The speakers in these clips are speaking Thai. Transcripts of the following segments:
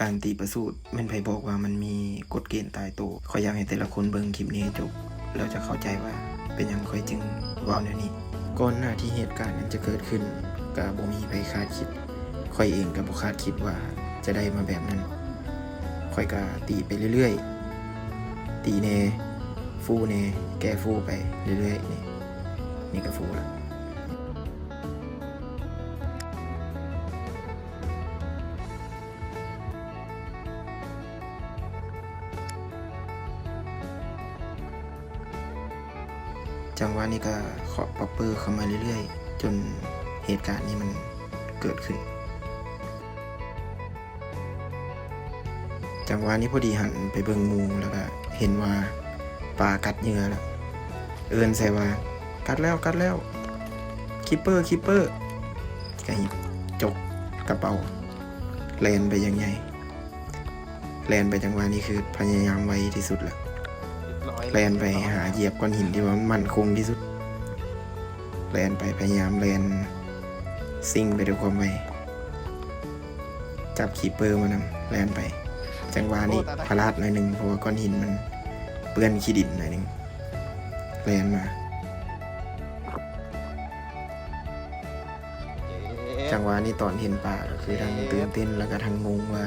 การตีประสูตรแม่นไผบอกว่ามันมีกฎเกณฑ์ตายตัวขอยอยากให้แต่ละคนเบิ่งคลิปนี้ให้จบแล้วจะเข้าใจว่าเป็นหยังค่อยจึงเว้าแนวนี้ก่อนหน้าที่เหตุการณ์นั้นจะเกิดขึ้นก็บ่มีไผคาดคิดข้อยเองก็บ่คาดคิดว่าจะได้มาแบบนั้นข้อยก็ตีไปเรื่อยๆตีแน่ฟูแน่แก้ฟูไปเรื่อยๆนี่ก็ฟูละจังหวะนี้ก็เคาะป๊อปเปอร์เข้ามาเรื่อยๆจนเหตุการณ์นี้มันเกิดขึ้นจังหวะนี้พอดีหันไปเบิ่งหมู่แล้วก็เห็นว่าปลากัดเหยื่อแล้วเอิ้นใส่ว่ากัดแล้วคิปเปอร์ก็หยิบจกกระเป๋าแลนไปยังไงแลนไปจังหวะนี้คือพยายามไวที่สุดแล้วแลนไปหาเหยียบก้อนหินที่ว่ามันมั่นคงที่สุดแลนไปพยายามแลนซิ่งไปด้วยความไวจับคีเปอร์มานำแลนไปจังหวะนี้พลาดหน่อยหนึ่งเพราะว่าก้อนหินมันเปื้อนขี้ดินหน่อยหนึ่งแลนมาจังหวะนี้ตอนเห็นป่าก็คือทั้งตื่นเต้นแล้วก็ทั้งงงว่า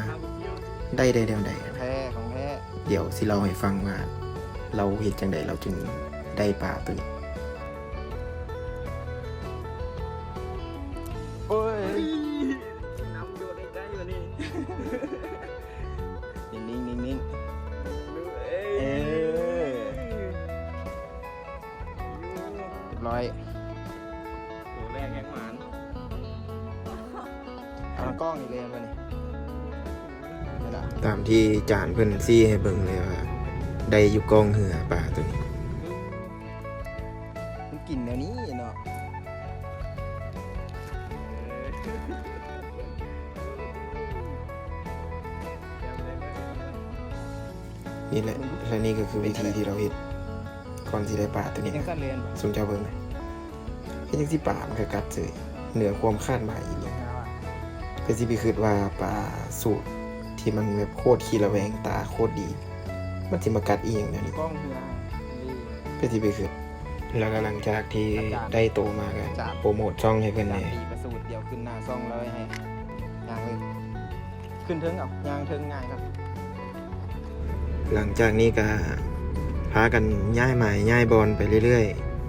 ได้เดี๋ยวใดแพ้ของแพ้เดี๋ยวสิเราให้ฟังว่าเราเห็นจังใดเราจึงได้ป่าตัวนี้โอ้ยน้ำดูได้อยู่นี่นิ่งเรียบร้อยตัวแรกแหงหมานเอากล้องอีกเลยมาเนี่ยตามที่จานเพิ่นซี่ให้เบิ่งเลยว่าได้อยู่กองเหือป่าตัวนี้มันกินแนวนี้เนาะนี่แหละและนี่ก็คือวิธีที่เราเห็นก่อนที่ได้ป่าตัวนี้สมเจ้าเบิ่งไหมเห็นจังที่ป่ามันก็กัดเสยเหนือความคาดหมายอีกอย่างก็สิไปคิดว่าป่าสูตรที่มันแบบโคตรขี้ระแวงตาโคตรดีมันสิมากัดอีหยังเดี๋ยวนี้ก็สิไปคิดแล้วก็หลังจากที่ได้โตมากันโปรโมทช่องให้เพิ่นแหน่ประสูตรเดียวขึ้นหน้าซ่องเลยให้ยางเลยขึ้นเทิงเอายางเทิงง่ายครับหลังจากนี้ก็พากันย้ายไม้ย้ายบอลไปเรื่อย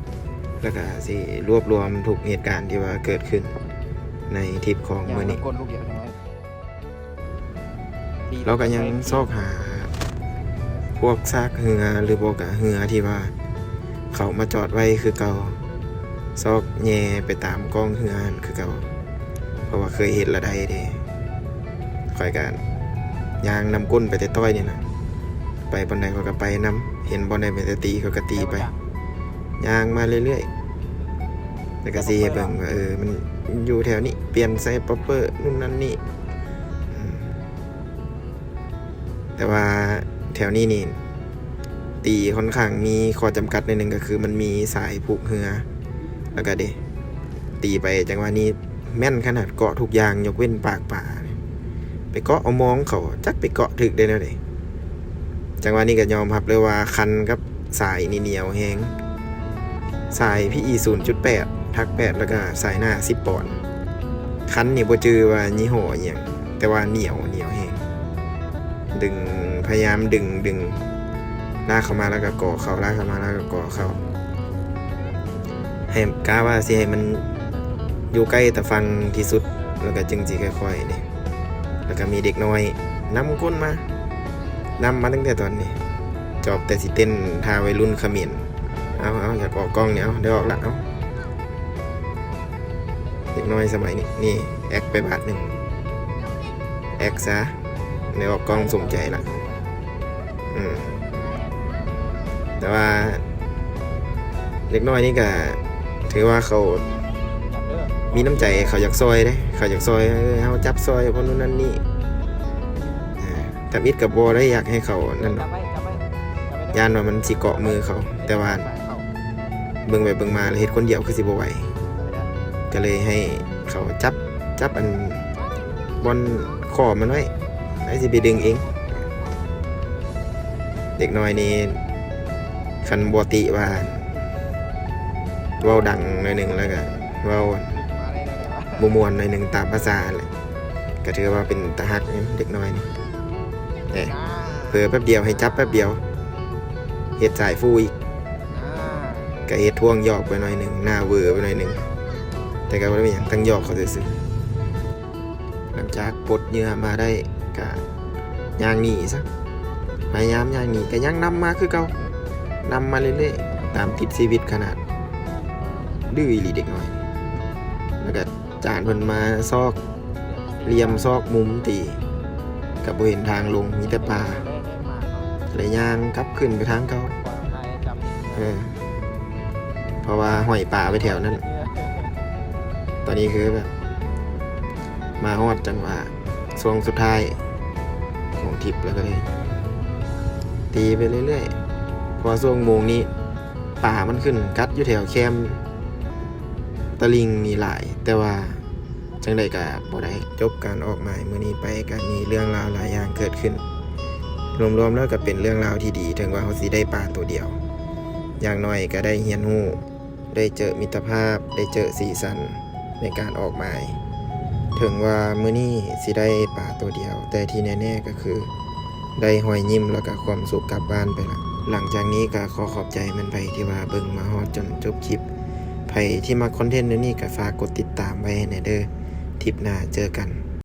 ๆแล้วก็สิรวบรวมทุกเหตุการณ์ที่ว่าเกิดขึ้นในทริปของมื้อนี้เราก็ยังซอกหาพวกซากเหือหรือบ่ก็เหือที่ว่าเขามาจอดไว้คือเก่าซอกแย่ไปตามกองเหือคือเก่าเพราะว่าเคยเห็นละใดเด้ค่อยกันยางนำก้นไปแต่ต้อยนี่นะไปบอนใดเขาก็ไปนำเห็นบอนใดไปแต่ตีเขาก็ตีไปยางมาเรื่อยๆแล้วก็สิให้เบิ่งว่ามันอยู่แถวนี้เปลี่ยนใส่ป๊อปเปอร์นู่นนั่นนี่แต่ว่าแถวนี้นี่ตีค่อนข้างมีข้อจำกัดในหนึ่งก็คือมันมีสายผูกเหือแล้วก็เดตีไปจังหวะนี้แม่นขนาดเกาะทุกอย่างยกเว้นปากป่าไปเกาะเอามองเขาจักไปเกาะถึกได้แนวใดจังหวะนี้ก็ยอมรับเลยว่าคันกับสายนี่เหนียวแฮงสายPE 0.8 ทัก 8แล้วก็สายหน้า10 ปอนด์คันนี่บ่จือว่ายี่ห้ออิหยังแต่ว่าเหนียวแฮงดึงพยายามดึงลากเข้ามาแล้วก็ก่อเข้าลากเข้ามาแล้วก็ก่อเข้าให้กะว่าสิให้มันอยู่ใกล้ตะฟังที่สุดแล้วก็จึงสิค่อยๆนี่แล้วก็มีเด็กน้อยนำก้นมานำมาตั้งแต่ตอนนี้จอบแต่สิเต้นท่าวัยรุ่นเขมิ้นเอาอยากออกกล้องเนี่ยเอาได้ออกละเอาเด็กน้อยสมัยนี้นี่แอคไปบาทนึงแอคซะได้ออกกล้องสมใจละแต่ว่าเล็กน้อยนี่ก็ถือว่าเขามีน้ำใจเขาอยากซอยเด้เขาอยากซอยเฮาจับซอยคนนู้นนั่นนี่แต่มิดกับบ่ได้อยากให้เขานั่นย่านว่ามันสิเกาะมือเขาแต่ว่าเบิ่งไปเบิ่งมาแล้วเฮ็ดคนเดียวคือสิบ่ไหวก็เลยให้เขาจับอันบอลขอมันไว้ ไอ้สิไปดึงเอง เด็กน้อยนี่คันบ่ติว่าเว้าดังหน่อยหนึงแล้วก็เว้า มาได้เลยว่า บ่ม่วนหน่อยหนึงตามภาษาแหละก็ถือว่าเป็นตาฮักอยู่เด็กน้อยนี่แหมเผลอแป๊บเดียวให้จับแป๊บเดียวเฮ็ดสายฟูอีก ก็เฮ็ดท่วงยอกไปหน่อยหนึงหน้าเวอร์ไปหน่อยหนึงแต่ก็บ่ได้มีหยังตั้งยอกเขาซื่อๆหลังจากปลดเหยื่อมาได้ก็ย่างหนีซะพยายามย่างหนีก็ยังนำมาคือเก่านำมาเรื่อยๆตามติดชีวิตขนาดดื้ออีหลีเด็กน้อยแล้วก็จานเพิ่นมาซอกเหลี่ยมซอกมุมตีก็บ่เห็นทางลงมีแต่ป่าเลยย่างกลับขึ้นไปทางเก่าเพราะว่าห้อยป่าไปแถวนั้น ตอนนี้คือแบบมาฮอดจังหวะช่วงสุดท้ายของทริปแล้วก็เลยตีไปเรื่อยๆพอช่วงโมงนี้ป่ามันขึ้นกัดอยู่แถวแคมป์ตะลิงมีหลาย แต่ว่าจังใดก็บ่ได้จบการออกหมายมื้อนี้ไปก็มีเรื่องราวหลายอย่างเกิดขึ้นรวมๆแล้วก็เป็นเรื่องราวที่ดีถึงว่าเขาสิได้ป่าตัวเดียวอย่างน้อยก็ได้เรียนรู้ได้เจอมิตรภาพได้เจอสีสันในการออกหมายถึงว่ามื้อนี้สิได้ป่าตัวเดียวแต่ที่แน่ๆก็คือได้หอยยิ้มแล้วก็ความสุขกลับบ้านไปละหลังจากนี้ก็ขอขอบใจมันไปที่ว่าเบิ่งมาฮอดจนจบคลิปไผที่มาคอนเทนต์นี้ก็ฝากกดติดตามไว้ให้แน่เด้อทริปหน้าเจอกัน